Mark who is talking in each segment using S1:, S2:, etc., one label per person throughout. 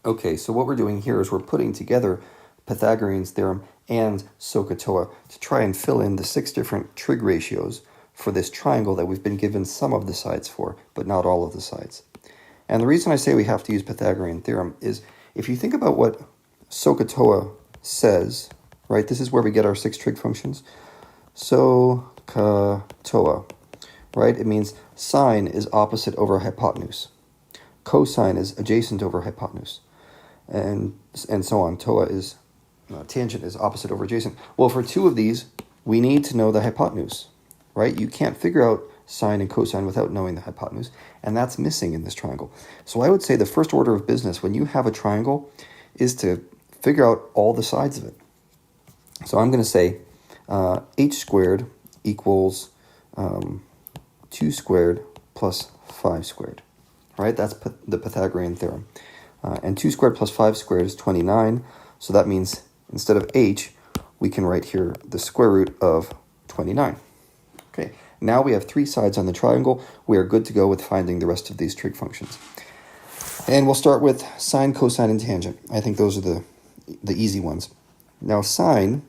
S1: Okay, so what we're doing here is we're putting together Pythagorean's theorem and SOHCAHTOA to try and fill in the 6 different trig ratios for this triangle that we've been given some of the sides for, but not all of the sides. And the reason I say we have to use Pythagorean theorem is if you think about what SOHCAHTOA says, right, this is where we get our 6 trig functions. SOHCAHTOA, right, it means sine is opposite over hypotenuse. Cosine is adjacent over hypotenuse. And so on. TOA is, tangent is opposite over adjacent. Well, for 2 of these, we need to know the hypotenuse, right? You can't figure out sine and cosine without knowing the hypotenuse, and that's missing in this triangle. So I would say the first order of business when you have a triangle is to figure out all the sides of it. So I'm going to say h squared equals 2 squared plus 5 squared, right? That's the Pythagorean theorem. And 2 squared plus 5 squared is 29. So that means instead of h, we can write here the square root of 29. Okay, now we have 3 sides on the triangle. We are good to go with finding the rest of these trig functions. And we'll start with sine, cosine, and tangent. I think those are the easy ones. Now sine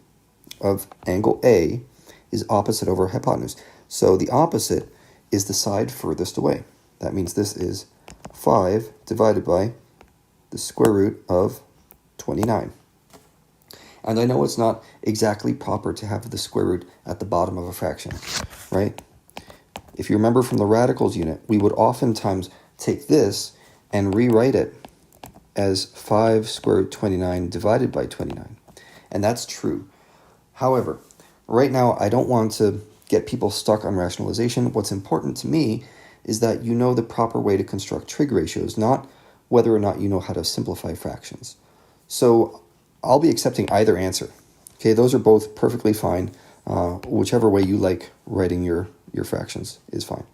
S1: of angle A is opposite over hypotenuse. So the opposite is the side furthest away. That means this is 5 divided by the square root of 29. And I know it's not exactly proper to have the square root at the bottom of a fraction, right? If you remember from the radicals unit, we would oftentimes take this and rewrite it as 5 square root 29 divided by 29. And that's true. However, right now I don't want to get people stuck on rationalization. What's important to me is that you know the proper way to construct trig ratios, not whether or not you know how to simplify fractions. So I'll be accepting either answer. Okay, those are both perfectly fine. Whichever way you like writing your fractions is fine.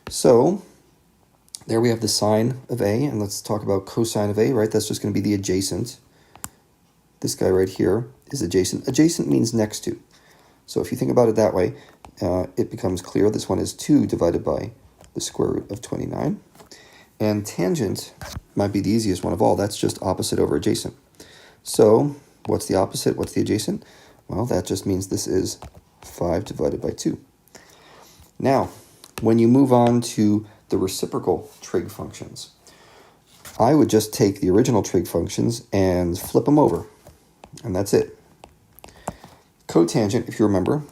S1: So there we have the sine of A, and let's talk about cosine of A, right? That's just going to be the adjacent. This guy right here is adjacent. Adjacent means next to. So if you think about it that way, it becomes clear. This one is 2 divided by the square root of 29. And tangent might be the easiest one of all. That's just opposite over adjacent. So what's the opposite? What's the adjacent? Well, that just means this is 5 divided by 2. Now, when you move on to the reciprocal trig functions, I would just take the original trig functions and flip them over. And that's it. Cotangent, if you remember,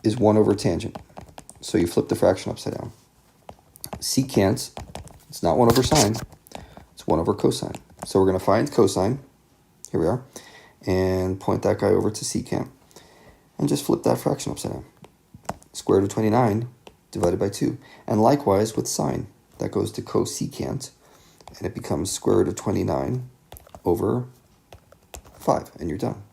S1: is 1 over tangent. So you flip the fraction upside down. Secant, it's not 1 over sine, it's 1 over cosine. So we're going to find cosine, here we are, and point that guy over to secant, and just flip that fraction upside down. Square root of 29 divided by 2. And likewise with sine, that goes to cosecant, and it becomes square root of 29 over 5, and you're done.